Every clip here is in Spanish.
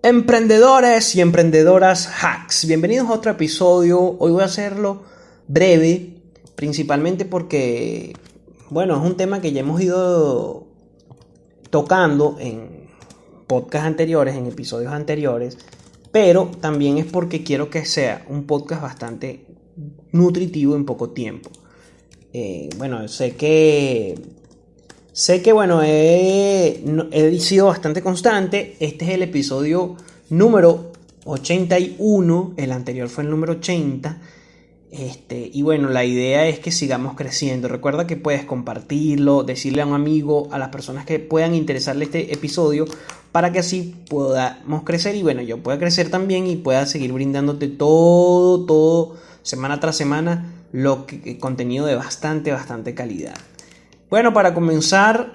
Emprendedores y emprendedoras hacks, bienvenidos a otro episodio. Hoy voy a hacerlo breve, principalmente porque, bueno, es un tema que ya hemos ido tocando en podcasts anteriores, en episodios anteriores, pero también es porque quiero que sea un podcast bastante nutritivo en poco tiempo. Bueno, sé que bueno, he sido bastante constante. Este es el episodio número 81. El anterior fue el número 80. Y bueno, la idea es que sigamos creciendo. Recuerda que puedes compartirlo, decirle a un amigo, a las personas que puedan interesarle este episodio, para que así podamos crecer y bueno, yo pueda crecer también y pueda seguir brindándote todo, semana tras semana, contenido de bastante calidad. Bueno, para comenzar,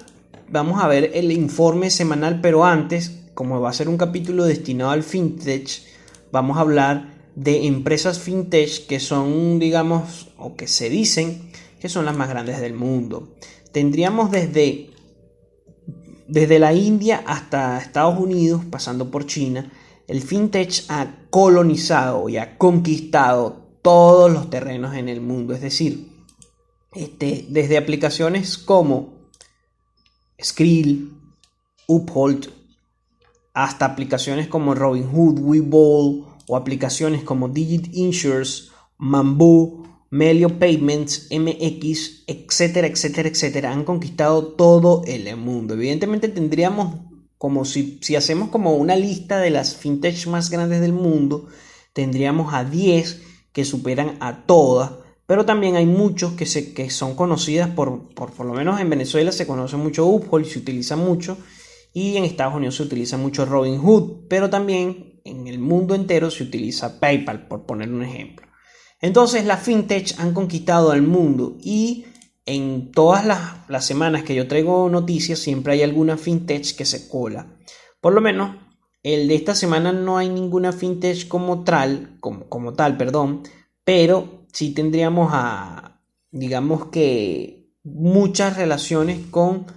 vamos a ver el informe semanal, pero antes, como va a ser un capítulo destinado al fintech, vamos a hablar de empresas fintech que son, digamos, o que se dicen que son las más grandes del mundo. Tendríamos desde la India hasta Estados Unidos, pasando por China. El fintech ha colonizado y ha conquistado todos los terrenos en el mundo, es decir, desde aplicaciones como Skrill, Uphold, hasta aplicaciones como Robinhood, Webull o aplicaciones como Digit Insures, Mambu, Melio Payments, MX, etcétera, han conquistado todo el mundo. Evidentemente tendríamos como si hacemos como una lista de las fintech más grandes del mundo, tendríamos a 10 que superan a todas. Pero también hay muchos que son conocidas por lo menos en Venezuela se conoce mucho Uphold, se utiliza mucho, y en Estados Unidos se utiliza mucho Robinhood, pero también en el mundo entero se utiliza PayPal, por poner un ejemplo. Entonces las fintech han conquistado al mundo y en todas las semanas que yo traigo noticias siempre hay alguna fintech que se cola. Por lo menos el de esta semana no hay ninguna fintech como tal, pero sí tendríamos digamos que muchas relaciones con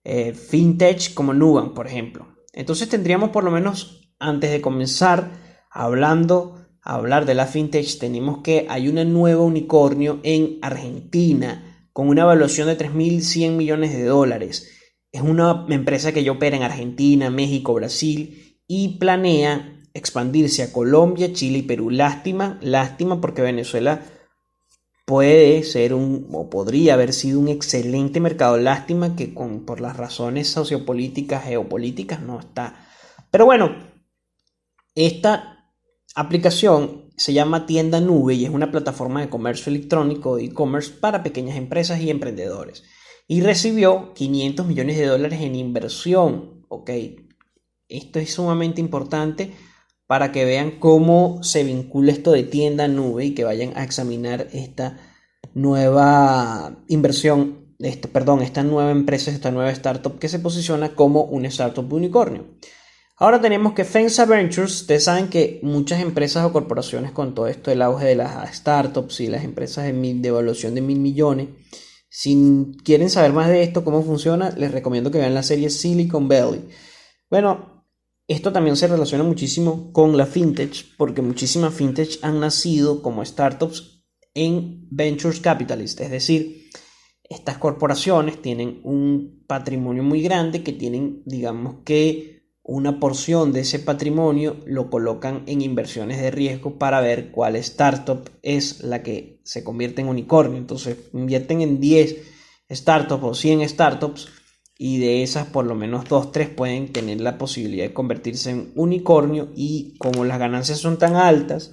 fintech como Nubank, por ejemplo. Entonces tendríamos por lo menos, antes de comenzar a hablar de la fintech, tenemos que hay una nueva unicornio en Argentina con una evaluación de 3.100 millones de dólares. Es una empresa que ya opera en Argentina, México, Brasil y planea expandirse a Colombia, Chile y Perú. Lástima porque Venezuela puede ser o podría haber sido un excelente mercado. Lástima que por las razones sociopolíticas, geopolíticas no está. Pero bueno, esta aplicación se llama Tienda Nube y es una plataforma de comercio electrónico de e-commerce para pequeñas empresas y emprendedores. Y recibió 500 millones de dólares en inversión. Ok, esto es sumamente importante para que vean cómo se vincula esto de Tienda Nube y que vayan a examinar esta nueva inversión, esta nueva empresa, esta nueva startup que se posiciona como una startup unicornio. Ahora tenemos que Fensa Ventures. Ustedes saben que muchas empresas o corporaciones, con todo esto del auge de las startups y las empresas de evaluación de 1.000 millones, si quieren saber más de esto, cómo funciona, les recomiendo que vean la serie Silicon Valley. Bueno, esto también se relaciona muchísimo con la fintech, porque muchísimas fintech han nacido como startups en Ventures Capitalist, es decir, estas corporaciones tienen un patrimonio muy grande que tienen, digamos que una porción de ese patrimonio lo colocan en inversiones de riesgo para ver cuál startup es la que se convierte en unicornio. Entonces invierten en 10 startups o 100 startups y de esas por lo menos 2-3 pueden tener la posibilidad de convertirse en unicornio, y como las ganancias son tan altas,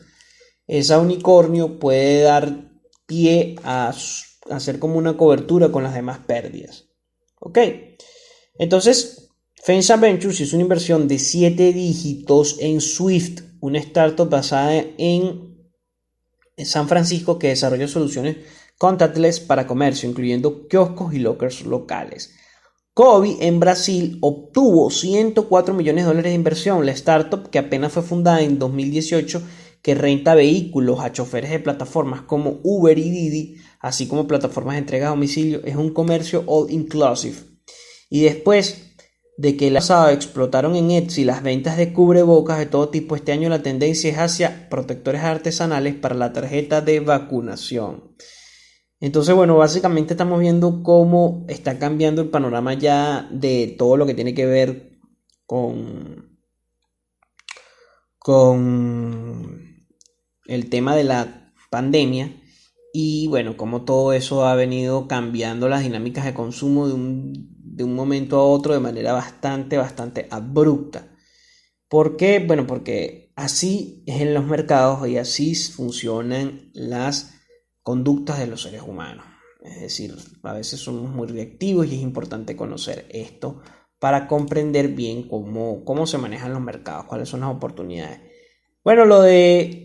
esa unicornio puede dar pie a hacer como una cobertura con las demás pérdidas. Ok, entonces Fensa Ventures es una inversión de 7 dígitos en Swift, una startup basada en San Francisco que desarrolla soluciones contactless para comercio, incluyendo kioscos y lockers locales. Cobee en Brasil obtuvo 104 millones de dólares de inversión. La startup, que apenas fue fundada en 2018, que renta vehículos a choferes de plataformas como Uber y Didi, así como plataformas de entrega a domicilio, es un comercio all inclusive. Y después de que el año pasado explotaron en Etsy las ventas de cubrebocas de todo tipo. Este año la tendencia es hacia protectores artesanales para la tarjeta de vacunación. Entonces, bueno, básicamente estamos viendo cómo está cambiando el panorama ya de todo lo que tiene que ver con el tema de la pandemia. Y bueno, como todo eso ha venido cambiando las dinámicas de consumo de un momento a otro de manera bastante abrupta. ¿Por qué? Bueno, porque así es en los mercados y así funcionan las conductas de los seres humanos. Es decir, a veces somos muy reactivos y es importante conocer esto para comprender bien cómo se manejan los mercados, cuáles son las oportunidades. Bueno,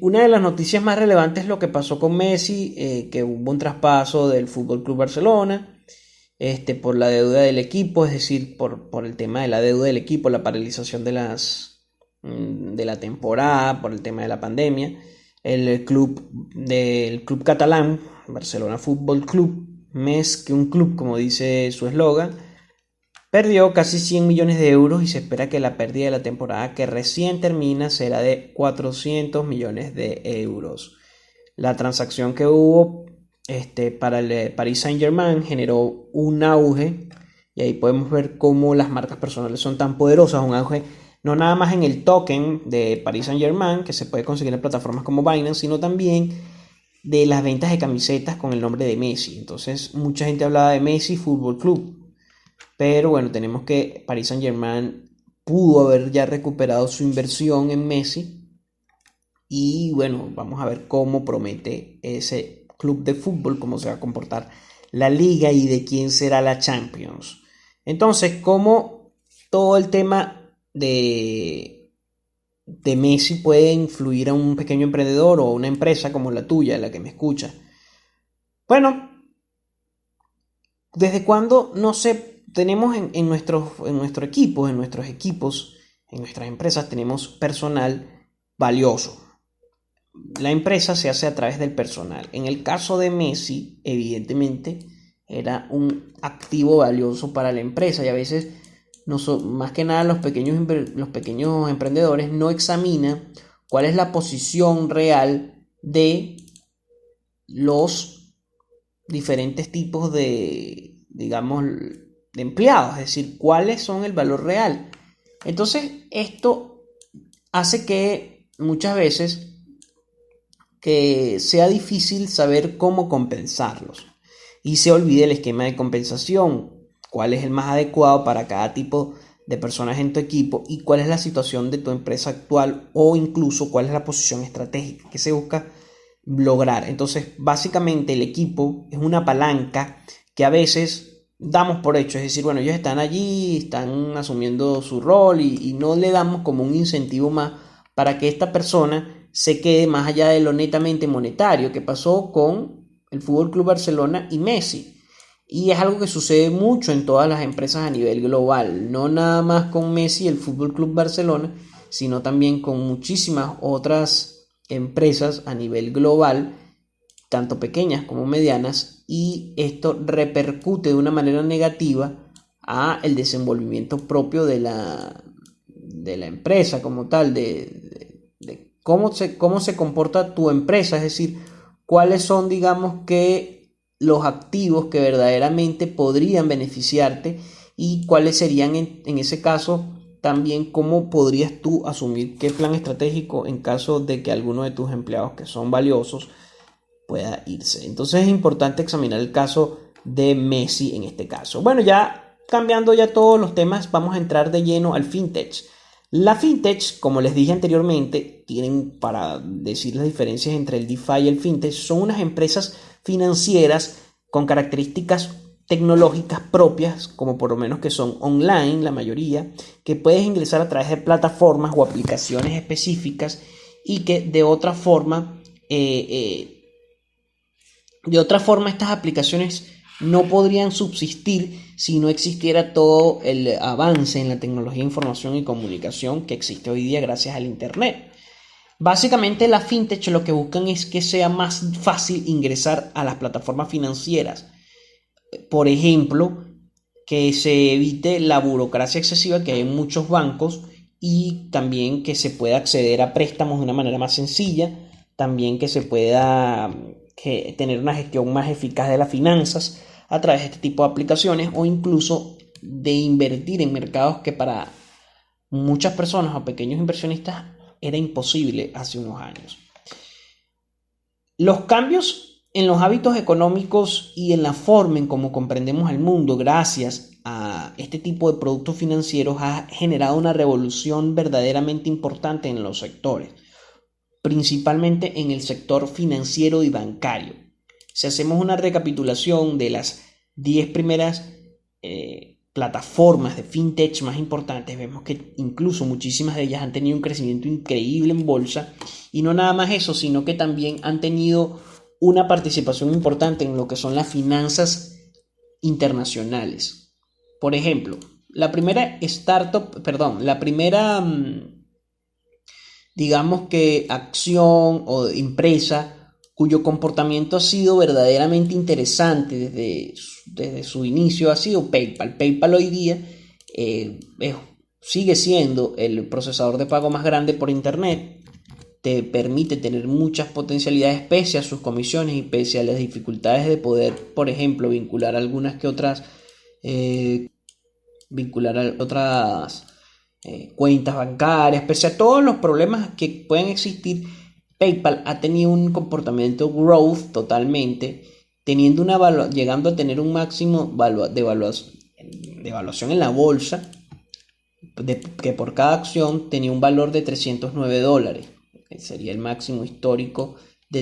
una de las noticias más relevantes es lo que pasó con Messi, que hubo un traspaso del Fútbol Club Barcelona, por la deuda del equipo, es decir, por el tema de la deuda del equipo, la paralización de la temporada, por el tema de la pandemia. El club catalán, Barcelona Fútbol Club, más que un club, como dice su eslogan, perdió casi 100 millones de euros y se espera que la pérdida de la temporada que recién termina será de 400 millones de euros. La transacción que hubo para el Paris Saint-Germain generó un auge y ahí podemos ver cómo las marcas personales son tan poderosas, un auge no nada más en el token de Paris Saint-Germain que se puede conseguir en plataformas como Binance, sino también de las ventas de camisetas con el nombre de Messi. Entonces mucha gente hablaba de Messi Fútbol Club. Pero bueno, tenemos que Paris Saint-Germain pudo haber ya recuperado su inversión en Messi. Y bueno, vamos a ver cómo promete ese club de fútbol, cómo se va a comportar la liga y de quién será la Champions. Entonces, cómo todo el tema de Messi puede influir a un pequeño emprendedor o a una empresa como la tuya, la que me escucha. Bueno, ¿desde cuándo no sé? Tenemos en nuestros equipos, en nuestras empresas, tenemos personal valioso. La empresa se hace a través del personal. En el caso de Messi, evidentemente, era un activo valioso para la empresa y a veces, más que nada, los pequeños emprendedores no examinan cuál es la posición real de los diferentes tipos de, digamos, de empleados, es decir, cuáles son el valor real. Entonces, esto hace que muchas veces que sea difícil saber cómo compensarlos y se olvide el esquema de compensación, cuál es el más adecuado para cada tipo de personas en tu equipo y cuál es la situación de tu empresa actual o incluso cuál es la posición estratégica que se busca lograr. Entonces, básicamente el equipo es una palanca que a veces damos por hecho, es decir, bueno, ellos están allí, están asumiendo su rol y no le damos como un incentivo más para que esta persona se quede más allá de lo netamente monetario que pasó con el Fútbol Club Barcelona y Messi. Y es algo que sucede mucho en todas las empresas a nivel global, no nada más con Messi y el Fútbol Club Barcelona, sino también con muchísimas otras empresas a nivel global, tanto pequeñas como medianas, y esto repercute de una manera negativa a el desenvolvimiento propio de la empresa como tal, de cómo se comporta tu empresa, es decir, cuáles son, digamos, que los activos que verdaderamente podrían beneficiarte y cuáles serían en ese caso también cómo podrías tú asumir qué plan estratégico en caso de que alguno de tus empleados que son valiosos pueda irse. Entonces es importante examinar el caso de Messi en este caso. Bueno, ya cambiando ya todos los temas, vamos a entrar de lleno al fintech. La fintech, como les dije anteriormente, tienen, para decir las diferencias entre el DeFi y el fintech, son unas empresas financieras con características tecnológicas propias, como por lo menos que son online, la mayoría, que puedes ingresar a través de plataformas o aplicaciones específicas y que de otra forma estas aplicaciones no podrían subsistir si no existiera todo el avance en la tecnología de información y comunicación que existe hoy día gracias al internet. Básicamente la fintech lo que buscan es que sea más fácil ingresar a las plataformas financieras. Por ejemplo, que se evite la burocracia excesiva que hay en muchos bancos y también que se pueda acceder a préstamos de una manera más sencilla, también que se pueda tener una gestión más eficaz de las finanzas a través de este tipo de aplicaciones o incluso de invertir en mercados que para muchas personas o pequeños inversionistas era imposible hace unos años. Los cambios en los hábitos económicos y en la forma en cómo comprendemos el mundo gracias a este tipo de productos financieros ha generado una revolución verdaderamente importante en los sectores, principalmente en el sector financiero y bancario. Si hacemos una recapitulación de las 10 primeras plataformas de fintech más importantes, vemos que incluso muchísimas de ellas han tenido un crecimiento increíble en bolsa, y no nada más eso, sino que también han tenido una participación importante en lo que son las finanzas internacionales. Por ejemplo, la primera digamos que acción o empresa cuyo comportamiento ha sido verdaderamente interesante desde su inicio ha sido PayPal. PayPal hoy día sigue siendo el procesador de pago más grande por internet. Te permite tener muchas potencialidades pese a sus comisiones y pese a las dificultades de poder, por ejemplo, vincular otras cuentas bancarias. Pese a todos los problemas que pueden existir, PayPal ha tenido un comportamiento growth totalmente, llegando a tener un máximo de evaluación en la bolsa, que por cada acción tenía un valor de $309. Sería el máximo histórico de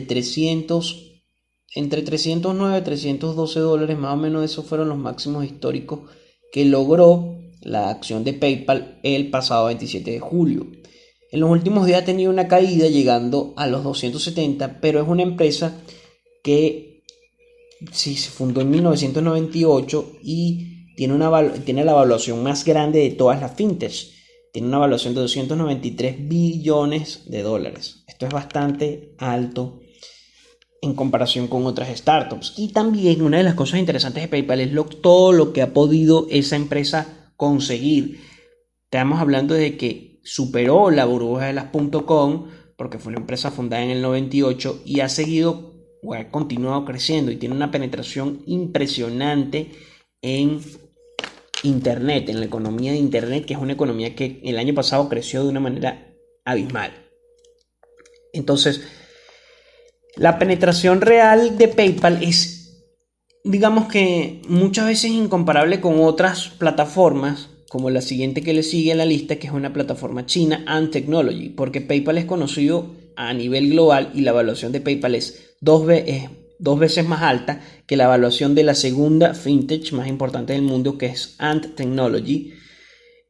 entre 309 y $312, más o menos esos fueron los máximos históricos que logró la acción de PayPal el pasado 27 de julio. En los últimos días ha tenido una caída llegando a los 270, pero es una empresa que se fundó en 1998 y tiene la evaluación más grande de todas las fintechs. Tiene una evaluación de $293 billones. Esto es bastante alto en comparación con otras startups. Y también una de las cosas interesantes de PayPal es todo lo que ha podido esa empresa conseguir. Estamos hablando de que superó la burbuja de las .com, porque fue una empresa fundada en el 98 y ha continuado creciendo y tiene una penetración impresionante en Internet, en la economía de Internet, que es una economía que el año pasado creció de una manera abismal. Entonces, la penetración real de PayPal es, digamos que muchas veces incomparable con otras plataformas, como la siguiente que le sigue en la lista, que es una plataforma china, Ant Technology, porque PayPal es conocido a nivel global y la evaluación de PayPal es dos veces más alta que la evaluación de la segunda fintech más importante del mundo, que es Ant Technology,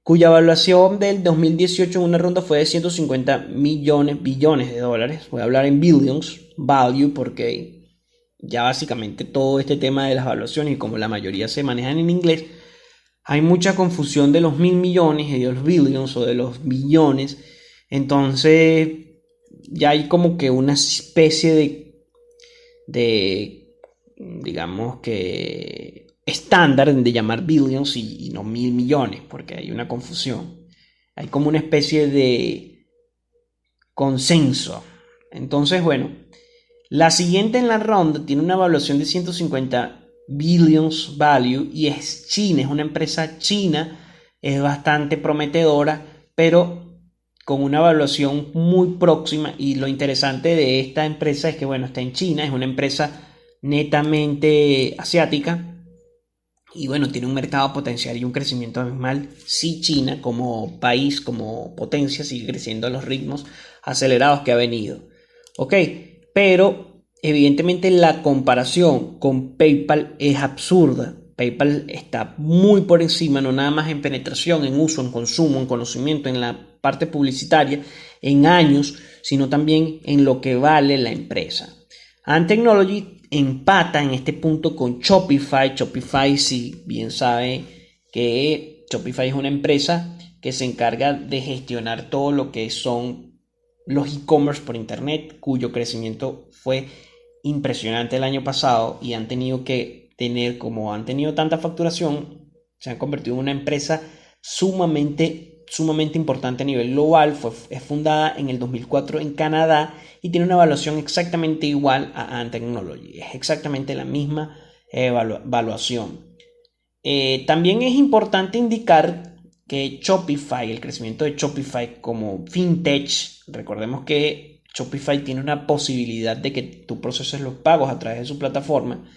cuya evaluación del 2018 en una ronda fue de $150 billones. Voy a hablar en billions value porque ya básicamente todo este tema de las evaluaciones, y como la mayoría se manejan en inglés, hay mucha confusión de los 1.000 millones y de los billions o de los billones. Entonces ya hay como que una especie de digamos que estándar de llamar billions y no 1.000 millones, porque hay una confusión. Hay como una especie de consenso. Entonces, bueno, la siguiente en la ronda tiene una evaluación de 150 billions value y es China, es una empresa china, es bastante prometedora, pero con una evaluación muy próxima. Y lo interesante de esta empresa es que, bueno, está en China, es una empresa netamente asiática y, bueno, tiene un mercado potencial y un crecimiento abismal. Sí, China como país, como potencia, sigue creciendo a los ritmos acelerados que ha venido. Ok, pero evidentemente la comparación con PayPal es absurda. PayPal está muy por encima, no nada más en penetración, en uso, en consumo, en conocimiento, en la parte publicitaria, en años, sino también en lo que vale la empresa. Ant Technology empata en este punto con Shopify. Shopify, si bien sabe que Shopify es una empresa que se encarga de gestionar todo lo que son los e-commerce por internet, cuyo crecimiento fue impresionante el año pasado y han tenido tanta facturación, Se han convertido en una empresa sumamente importante a nivel global. Es fundada en el 2004 en Canadá y tiene una evaluación exactamente igual a Ant Technology. Es exactamente la misma evaluación. También es importante indicar que Shopify, el crecimiento de Shopify como fintech, recordemos que Shopify tiene una posibilidad de que tú proceses los pagos a través de su plataforma,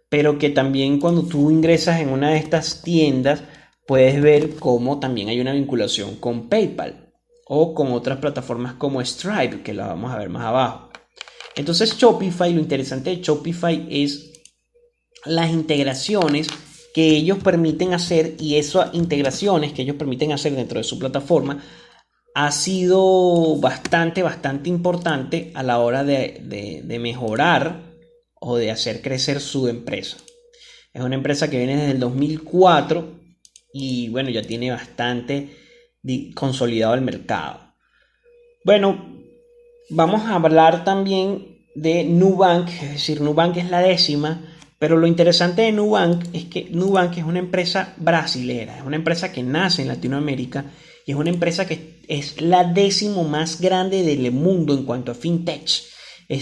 pero que también cuando tú ingresas en una de estas tiendas puedes ver cómo también hay una vinculación con PayPal o con otras plataformas como Stripe, que la vamos a ver más abajo. Entonces Shopify, lo interesante de Shopify es las integraciones que ellos permiten hacer, y esas integraciones que ellos permiten hacer dentro de su plataforma ha sido bastante importante a la hora de mejorar o de hacer crecer su empresa. Es una empresa que viene desde el 2004 y bueno, ya tiene bastante consolidado el mercado. Bueno, vamos a hablar también de Nubank, es decir, Nubank es la 10ª, pero lo interesante de Nubank es que Nubank es una empresa brasilera, es una empresa que nace en Latinoamérica y es una empresa que es la 10ª más grande del mundo en cuanto a fintech.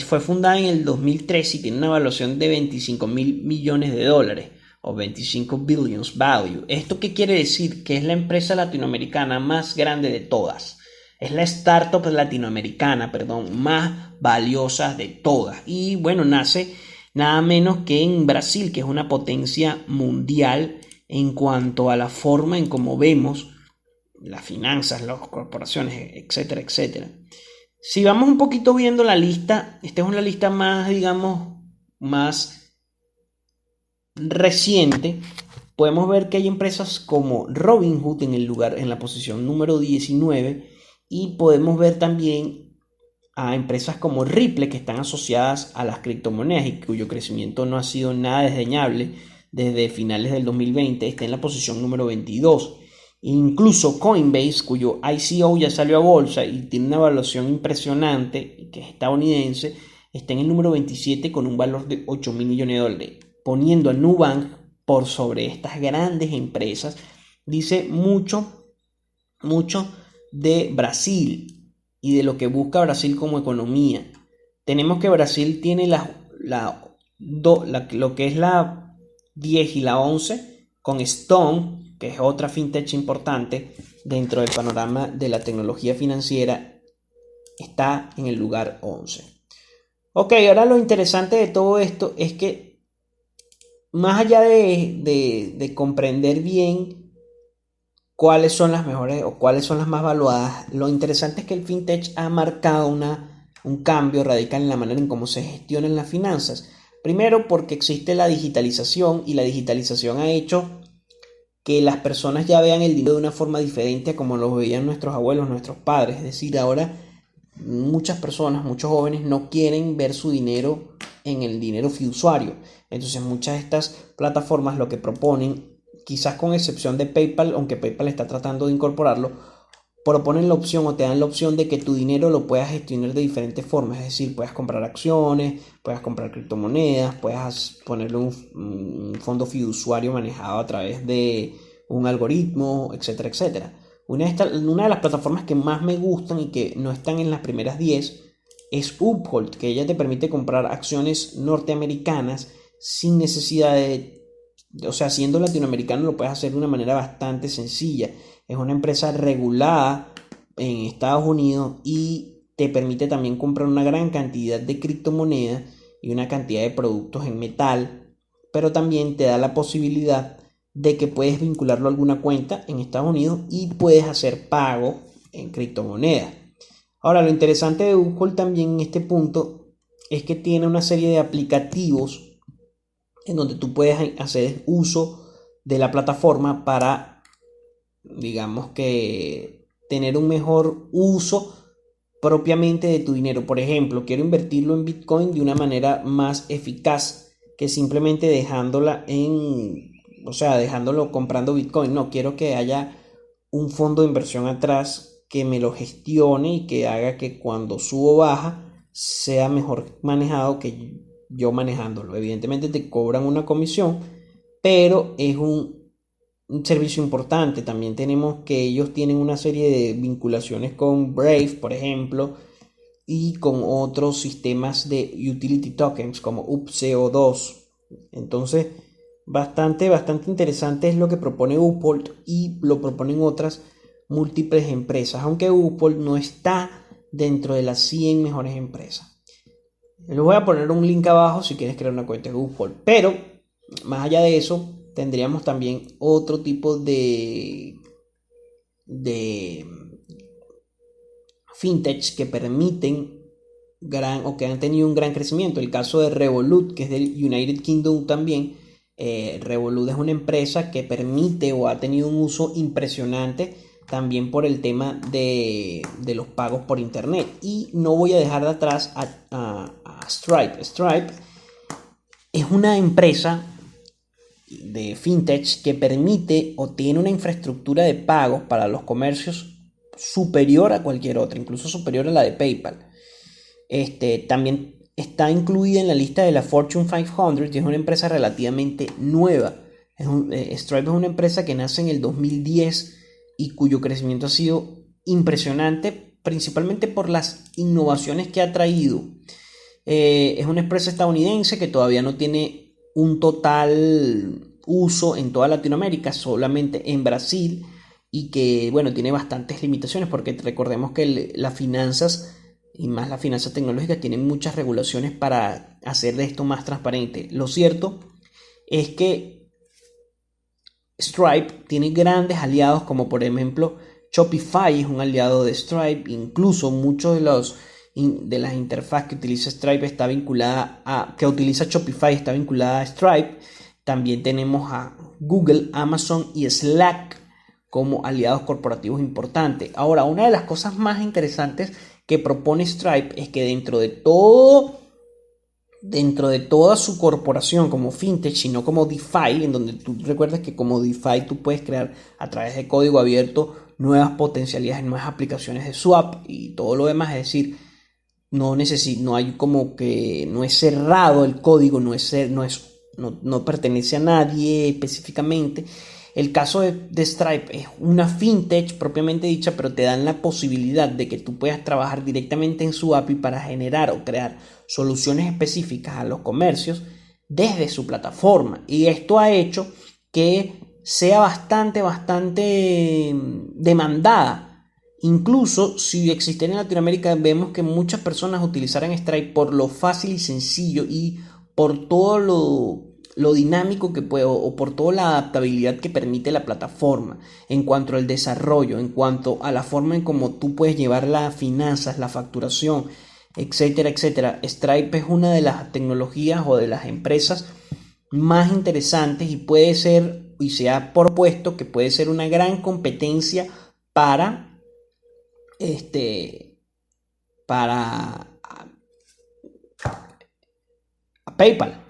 Fue fundada en el 2013 y tiene una evaluación de 25.000 millones de dólares o 25 billions value. ¿Esto qué quiere decir? Que es la empresa latinoamericana más grande de todas. Es la startup latinoamericana, más valiosa de todas. Y bueno, nace nada menos que en Brasil, que es una potencia mundial en cuanto a la forma en cómo vemos las finanzas, las corporaciones, etcétera, etcétera. Si vamos un poquito viendo la lista, esta es una lista más, digamos, más reciente. Podemos ver que hay empresas como Robinhood en la posición número 19, y podemos ver también a empresas como Ripple, que están asociadas a las criptomonedas y cuyo crecimiento no ha sido nada desdeñable desde finales del 2020, está en la posición número 22. Incluso Coinbase, cuyo ICO ya salió a bolsa y tiene una evaluación impresionante, que es estadounidense, está en el número 27 con un valor de 8.000 millones de dólares, poniendo a Nubank por sobre estas grandes empresas. Dice mucho de Brasil y de lo que busca Brasil como economía. Tenemos que Brasil tiene lo que es la 10 y la 11 con Stone, que es otra fintech importante dentro del panorama de la tecnología financiera, está en el lugar 11. Ok, ahora lo interesante de todo esto es que más allá de comprender bien cuáles son las mejores o cuáles son las más valuadas, lo interesante es que el fintech ha marcado un cambio radical en la manera en cómo se gestionan las finanzas. Primero, porque existe la digitalización, y la digitalización ha hecho que las personas ya vean el dinero de una forma diferente a como lo veían nuestros abuelos, nuestros padres. Es decir, ahora muchas personas, muchos jóvenes no quieren ver su dinero en el dinero fiduciario. Entonces muchas de estas plataformas lo que proponen, quizás con excepción de PayPal, aunque PayPal está tratando de incorporarlo, proponen la opción o te dan la opción de que tu dinero lo puedas gestionar de diferentes formas. Es decir, puedas comprar acciones, puedas comprar criptomonedas, puedas ponerle un fondo fiduciario manejado a través de un algoritmo, etcétera, etcétera. Una de las plataformas que más me gustan y que no están en las primeras 10 es Uphold, que ella te permite comprar acciones norteamericanas sin necesidad o sea, siendo latinoamericano lo puedes hacer de una manera bastante sencilla. Es una empresa regulada en Estados Unidos y te permite también comprar una gran cantidad de criptomonedas y una cantidad de productos en metal, pero también te da la posibilidad de que puedes vincularlo a alguna cuenta en Estados Unidos y puedes hacer pago en criptomonedas. Ahora, lo interesante de Uphold también en este punto es que tiene una serie de aplicativos en donde tú puedes hacer uso de la plataforma para, digamos que, tener un mejor uso propiamente de tu dinero. Por ejemplo, quiero invertirlo en Bitcoin de una manera más eficaz que simplemente dejándolo comprando Bitcoin. No, quiero que haya un fondo de inversión atrás que me lo gestione y que haga que cuando subo o baja sea mejor manejado que yo manejándolo. Evidentemente te cobran una comisión, pero es un servicio importante. También tenemos que ellos tienen una serie de vinculaciones con Brave, por ejemplo, y con otros sistemas de utility tokens como UPCO2. Entonces, bastante interesante es lo que propone Uphold y lo proponen otras múltiples empresas, aunque Uphold no está dentro de las 100 mejores empresas. Les voy a poner un link abajo si quieres crear una cuenta de Uphold, pero más allá de eso, tendríamos también otro tipo de fintech que permiten o que han tenido un gran crecimiento. El caso de Revolut, que es del United Kingdom también. Revolut es una empresa que permite o ha tenido un uso impresionante también por el tema de los pagos por internet. Y no voy a dejar de atrás a Stripe. Stripe es una empresa de fintech que permite o tiene una infraestructura de pagos para los comercios superior a cualquier otra, incluso superior a la de PayPal. También está incluida en la lista de la Fortune 500 y es una empresa relativamente nueva. Stripe es una empresa que nace en el 2010 y cuyo crecimiento ha sido impresionante, principalmente por las innovaciones que ha traído. Es una empresa estadounidense que todavía no tiene un total uso en toda Latinoamérica, solamente en Brasil, y que, bueno, tiene bastantes limitaciones porque recordemos que las finanzas y más las finanzas tecnológicas tienen muchas regulaciones para hacer de esto más transparente. Lo cierto es que Stripe tiene grandes aliados, como por ejemplo Shopify es un aliado de Stripe. Incluso muchos de las interfaces que utiliza Stripe que utiliza Shopify está vinculada a Stripe. También tenemos a Google, Amazon y Slack como aliados corporativos importantes. Ahora, una de las cosas más interesantes que propone Stripe es que dentro de toda su corporación como fintech, sino como DeFi, en donde tú recuerdas que como DeFi tú puedes crear a través de código abierto nuevas potencialidades, nuevas aplicaciones de swap y todo lo demás. Es decir, no hay como que no es cerrado el código, no pertenece a nadie específicamente. El caso de Stripe es una fintech propiamente dicha, pero te dan la posibilidad de que tú puedas trabajar directamente en su API para generar o crear soluciones específicas a los comercios desde su plataforma. Y esto ha hecho que sea bastante demandada. Incluso si existiera en Latinoamérica, vemos que muchas personas utilizarán Stripe por lo fácil y sencillo y por todo lo dinámico que puede, o por toda la adaptabilidad que permite la plataforma en cuanto al desarrollo, en cuanto a la forma en cómo tú puedes llevar las finanzas, la facturación, etcétera, etcétera. Stripe es una de las tecnologías o de las empresas más interesantes y puede ser, y se ha propuesto que puede ser una gran competencia para PayPal.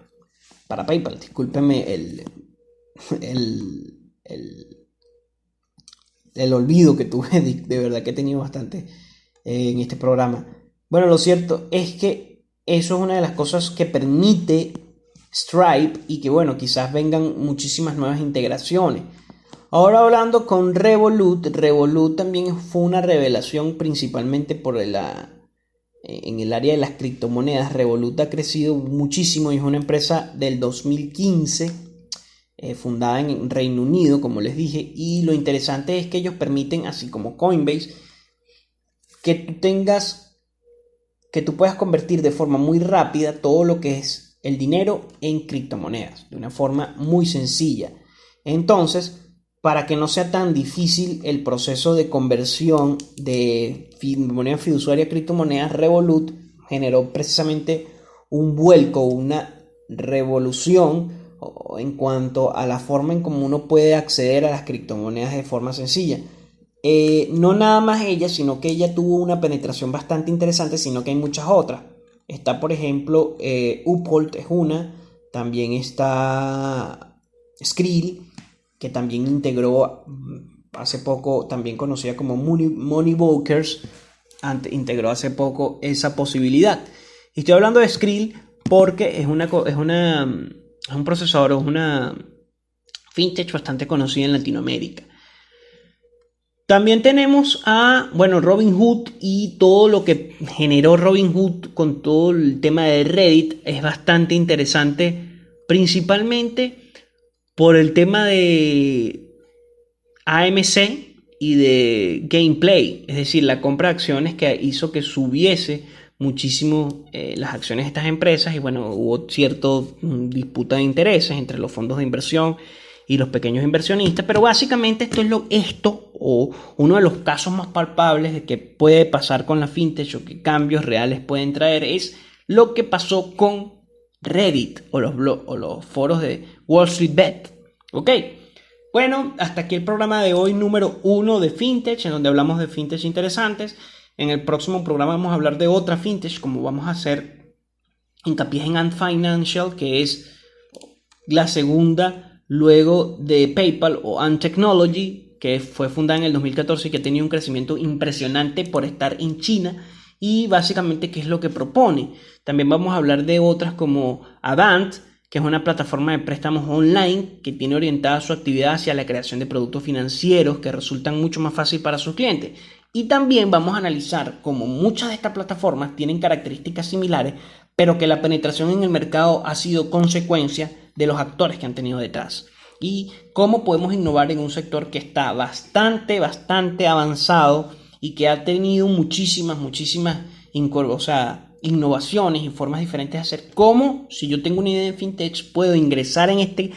Para PayPal, discúlpeme el olvido que tuve, de verdad que he tenido bastante en este programa. Bueno, lo cierto es que eso es una de las cosas que permite Stripe y que, bueno, quizás vengan muchísimas nuevas integraciones. Ahora hablando con Revolut también fue una revelación principalmente en el área de las criptomonedas. Revolut ha crecido muchísimo y es una empresa del 2015, fundada en Reino Unido, como les dije, y lo interesante es que ellos permiten, así como Coinbase, que tú puedas convertir de forma muy rápida todo lo que es el dinero en criptomonedas, de una forma muy sencilla. Entonces, para que no sea tan difícil el proceso de conversión de moneda fiduciaria a criptomonedas, Revolut generó precisamente un vuelco, una revolución en cuanto a la forma en cómo uno puede acceder a las criptomonedas de forma sencilla. No nada más ella, sino que ella tuvo una penetración bastante interesante, sino que hay muchas otras. Está, por ejemplo, Uphold es una, también está Skrill, que también integró hace poco, también conocida como Moneybrokers, integró hace poco esa posibilidad. Y estoy hablando de Skrill porque es un procesador, es fintech bastante conocida en Latinoamérica. También tenemos a, Robinhood y todo lo que generó Robinhood con todo el tema de Reddit es bastante interesante, principalmente por el tema de AMC y de Gameplay, es decir, la compra de acciones que hizo que subiese muchísimo las acciones de estas empresas y hubo cierta disputa de intereses entre los fondos de inversión y los pequeños inversionistas, pero básicamente uno de los casos más palpables de que puede pasar con la fintech o que cambios reales pueden traer es lo que pasó con Reddit o los foros de Wall Street Bet. ¿Ok? Bueno, hasta aquí el programa de hoy número 1 de fintech, en donde hablamos de fintech interesantes. En el próximo programa vamos a hablar de otra fintech, como vamos a hacer hincapié en Ant Financial, que es la segunda luego de PayPal, o Ant Technology, que fue fundada en el 2014 y que ha tenido un crecimiento impresionante por estar en China. Y básicamente, ¿qué es lo que propone? También vamos a hablar de otras como Avant, que es una plataforma de préstamos online que tiene orientada su actividad hacia la creación de productos financieros que resultan mucho más fácil para sus clientes. Y también vamos a analizar cómo muchas de estas plataformas tienen características similares, pero que la penetración en el mercado ha sido consecuencia de los actores que han tenido detrás. Y cómo podemos innovar en un sector que está bastante avanzado y que ha tenido muchísimas innovaciones y formas diferentes de hacer. Cómo, si yo tengo una idea de fintech, puedo ingresar en este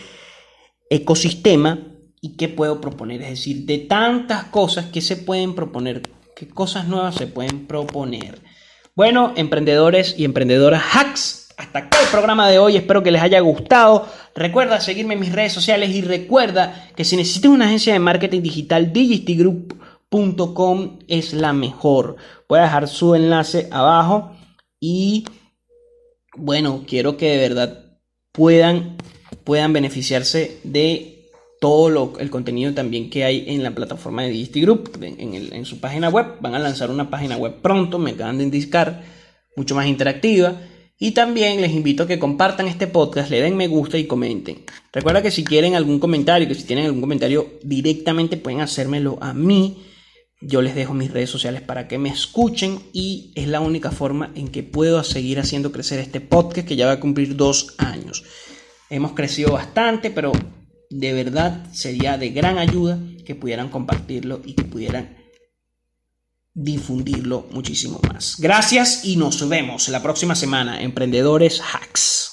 ecosistema y qué puedo proponer. Es decir, de tantas cosas que se pueden proponer, qué cosas nuevas se pueden proponer. Bueno, emprendedores y emprendedoras hacks, hasta acá el programa de hoy. Espero que les haya gustado. Recuerda seguirme en mis redes sociales y recuerda que si necesitas una agencia de marketing digital, digitygroup.com es la mejor. Voy a dejar su enlace abajo y quiero que de verdad puedan beneficiarse de todo el contenido también que hay en la plataforma de Digity Group, en su página web. Van a lanzar una página web pronto, me acaban de indicar, mucho más interactiva. Y también les invito a que compartan este podcast, le den me gusta y comenten. Recuerda que si tienen algún comentario directamente pueden hacérmelo a mí. Yo les dejo mis redes sociales para que me escuchen y es la única forma en que puedo seguir haciendo crecer este podcast que ya va a cumplir 2 años. Hemos crecido bastante, pero de verdad sería de gran ayuda que pudieran compartirlo y que pudieran difundirlo muchísimo más. Gracias y nos vemos la próxima semana, Emprendedores Hacks.